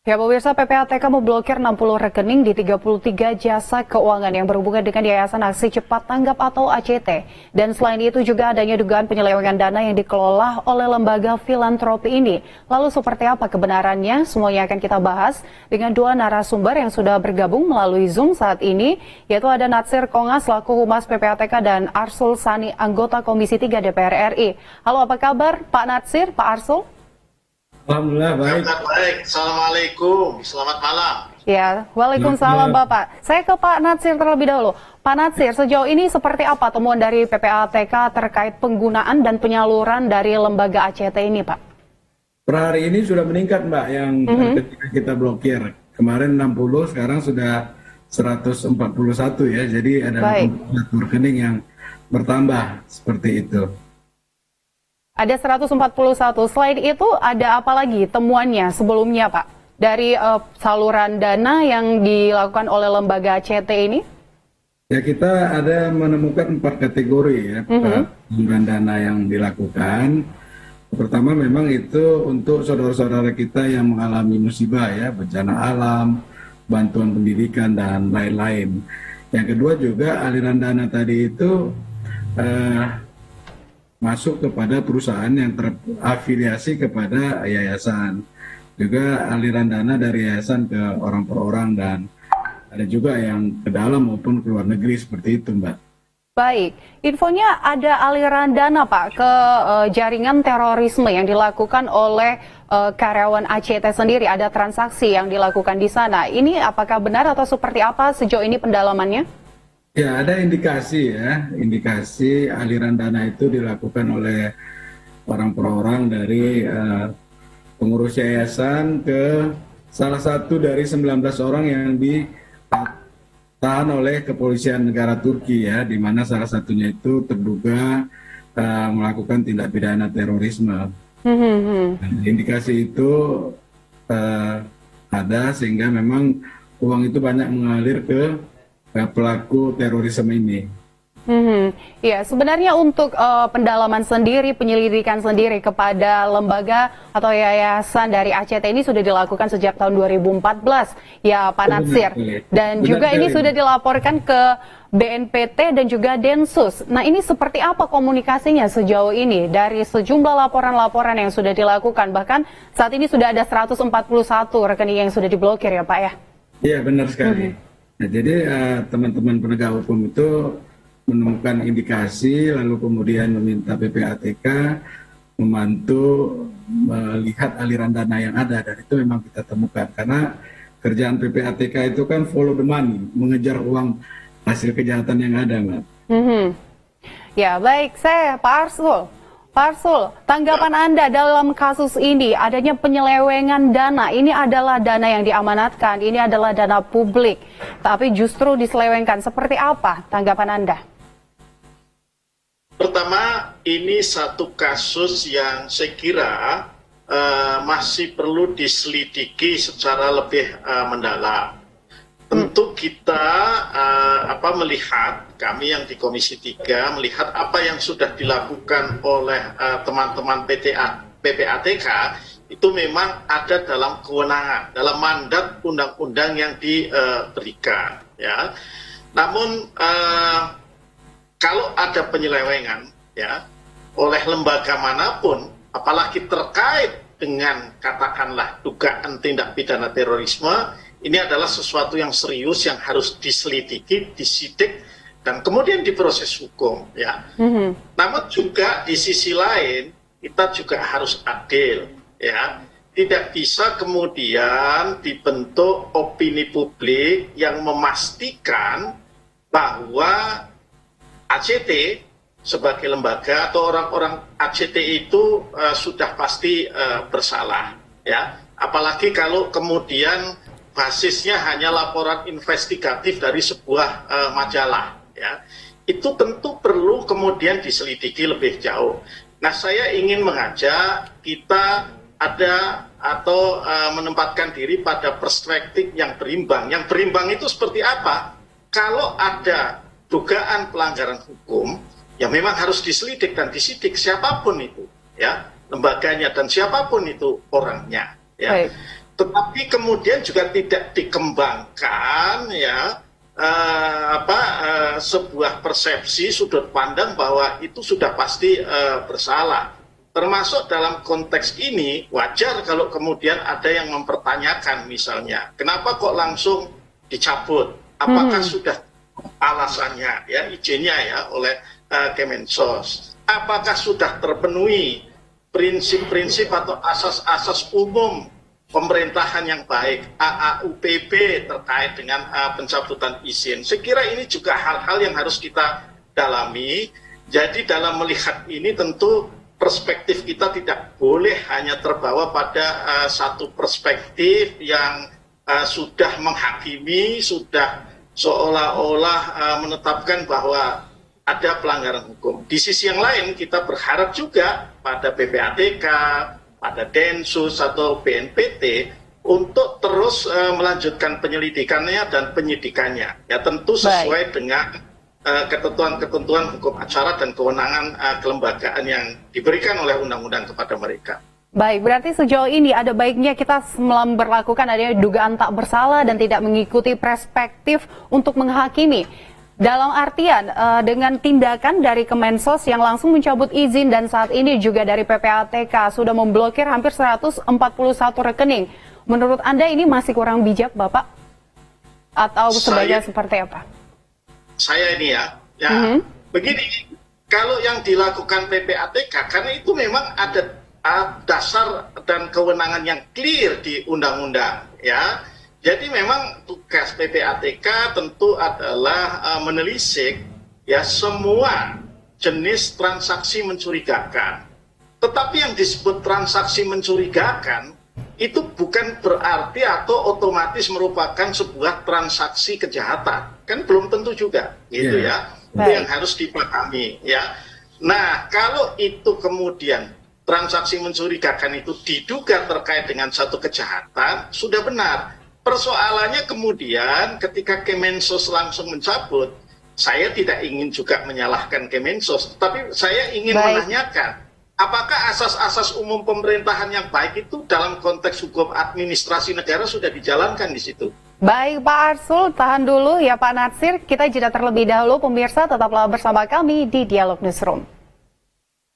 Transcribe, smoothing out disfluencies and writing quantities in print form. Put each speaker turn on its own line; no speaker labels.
Ya, pemirsa, PPATK memblokir 60 rekening di 33 jasa keuangan yang berhubungan dengan Yayasan Aksi Cepat Tanggap atau ACT. Dan selain itu juga adanya dugaan penyelewengan dana yang dikelola oleh lembaga filantropi ini. Lalu seperti apa kebenarannya? Semuanya akan kita bahas dengan dua narasumber yang sudah bergabung melalui Zoom saat ini, yaitu ada Natsir Kongas selaku Humas PPATK dan Arsul Sani, anggota Komisi 3 DPR RI. Halo, apa kabar Pak Natsir, Pak Arsul?
Alhamdulillah baik.
Baik. Assalamualaikum. Selamat malam.
Ya, waalaikumsalam Bapak. Saya ke Pak Natsir terlebih dahulu. Pak Natsir, sejauh ini seperti apa temuan dari PPATK terkait penggunaan dan penyaluran dari lembaga ACT ini, Pak?
Per hari ini sudah meningkat, Mbak, yang ketika kita blokir. Kemarin 60, sekarang sudah 141 ya. Jadi ada 41 rekening yang bertambah seperti itu.
Ada 141. Selain itu ada apa lagi temuannya sebelumnya, Pak? Dari saluran dana yang dilakukan oleh lembaga ACT ini?
Ya, kita ada menemukan 4 kategori ya, saluran dana yang dilakukan. Pertama memang itu untuk saudara-saudara kita yang mengalami musibah ya, bencana alam, bantuan pendidikan dan lain-lain. Yang kedua juga aliran dana tadi itu masuk kepada perusahaan yang terafiliasi kepada yayasan. Juga aliran dana dari yayasan ke orang per orang dan ada juga yang ke dalam maupun ke luar negeri seperti itu, Mbak.
Baik, infonya ada aliran dana, Pak, ke jaringan terorisme yang dilakukan oleh karyawan ACT sendiri. Ada transaksi yang dilakukan di sana. Ini apakah benar atau seperti apa sejauh ini pendalamannya?
Ya, ada indikasi aliran dana itu dilakukan oleh orang per orang dari pengurus yayasan ke salah satu dari 19 orang yang ditahan oleh kepolisian negara Turki ya, di mana salah satunya itu terduga melakukan tindak pidana terorisme. Indikasi itu ada sehingga memang uang itu banyak mengalir ke pelaku terorisme ini.
Ya, sebenarnya untuk pendalaman sendiri, penyelidikan sendiri kepada lembaga atau yayasan dari ACT ini sudah dilakukan sejak tahun 2014, ya Pak Natsir. Dan juga ini sudah dilaporkan ke BNPT dan juga Densus. Nah, ini seperti apa komunikasinya sejauh ini dari sejumlah laporan-laporan yang sudah dilakukan? Bahkan saat ini sudah ada 141 rekening yang sudah diblokir ya Pak ya?
Iya, benar sekali. Nah, jadi teman-teman penegak hukum itu menemukan indikasi, lalu kemudian meminta PPATK membantu melihat aliran dana yang ada, dan itu memang kita temukan. Karena kerjaan PPATK itu kan follow the money, mengejar uang hasil kejahatan yang ada, Mbak.
Ya, baik. Saya Pak Arsul. Pak Arsul, tanggapan Anda dalam kasus ini, adanya penyelewengan dana, ini adalah dana yang diamanatkan, ini adalah dana publik, tapi justru diselewengkan. Seperti apa tanggapan Anda?
Pertama, ini satu kasus yang saya kira masih perlu diselidiki secara lebih mendalam. Tentu kita melihat, kami yang di Komisi 3 melihat apa yang sudah dilakukan oleh teman-teman PPATK itu memang ada dalam kewenangan, dalam mandat undang-undang yang diberikan. Ya. Namun kalau ada penyelewengan ya oleh lembaga manapun, apalagi terkait dengan katakanlah dugaan tindak pidana terorisme, ini adalah sesuatu yang serius yang harus diselidiki, disidik, dan kemudian diproses hukum. Ya. Namun juga di sisi lain kita juga harus adil. Ya. Tidak bisa kemudian dibentuk opini publik yang memastikan bahwa ACT sebagai lembaga atau orang-orang ACT itu sudah pasti bersalah. Ya. Apalagi kalau kemudian basisnya hanya laporan investigatif dari sebuah majalah, ya. Itu tentu perlu kemudian diselidiki lebih jauh. Nah, saya ingin mengajak kita ada atau menempatkan diri pada perspektif yang berimbang. Yang berimbang itu seperti apa? Kalau ada dugaan pelanggaran hukum, ya memang harus diselidik dan disidik siapapun itu, ya, lembaganya dan siapapun itu orangnya, ya. tetapi kemudian juga tidak dikembangkan ya sebuah persepsi sudut pandang bahwa itu sudah pasti bersalah. Termasuk dalam konteks ini wajar kalau kemudian ada yang mempertanyakan misalnya, kenapa kok langsung dicabut? Apakah sudah alasannya ya izinnya ya oleh Kemensos? Apakah sudah terpenuhi prinsip-prinsip atau asas-asas umum pemerintahan yang baik, AAUPB terkait dengan pencabutan izin? Saya kira ini juga hal-hal yang harus kita dalami. Jadi dalam melihat ini tentu perspektif kita tidak boleh hanya terbawa pada satu perspektif yang sudah menghakimi, sudah seolah-olah menetapkan bahwa ada pelanggaran hukum. Di sisi yang lain kita berharap juga pada PPATK, pada Densus atau BNPT untuk terus melanjutkan penyelidikannya dan penyidikannya. Ya tentu sesuai dengan ketentuan-ketentuan hukum acara dan kewenangan kelembagaan yang diberikan oleh undang-undang kepada mereka.
Baik, berarti sejauh ini ada baiknya kita memperlakukan adanya dugaan tak bersalah dan tidak mengikuti perspektif untuk menghakimi. Dalam artian dengan tindakan dari Kemensos yang langsung mencabut izin dan saat ini juga dari PPATK sudah memblokir hampir 141 rekening. Menurut Anda ini masih kurang bijak, Bapak? Atau sebaiknya seperti apa?
Saya ini ya begini, kalau yang dilakukan PPATK karena itu memang ada dasar dan kewenangan yang clear di undang-undang ya. Jadi memang tugas PPATK tentu adalah menelisik ya semua jenis transaksi mencurigakan. Tetapi yang disebut transaksi mencurigakan itu bukan berarti atau otomatis merupakan sebuah transaksi kejahatan. Kan belum tentu juga, gitu ya. Itu yang harus dipahami, ya. Nah, kalau itu kemudian transaksi mencurigakan itu diduga terkait dengan satu kejahatan, sudah benar. Persoalannya kemudian ketika Kemensos langsung mencabut, saya tidak ingin juga menyalahkan Kemensos, tapi saya ingin menanyakan, apakah asas-asas umum pemerintahan yang baik itu dalam konteks hukum administrasi negara sudah dijalankan di situ?
Baik Pak Arsul, tahan dulu ya Pak Natsir, kita jeda terlebih dahulu. Pemirsa tetaplah bersama kami di Dialog Newsroom.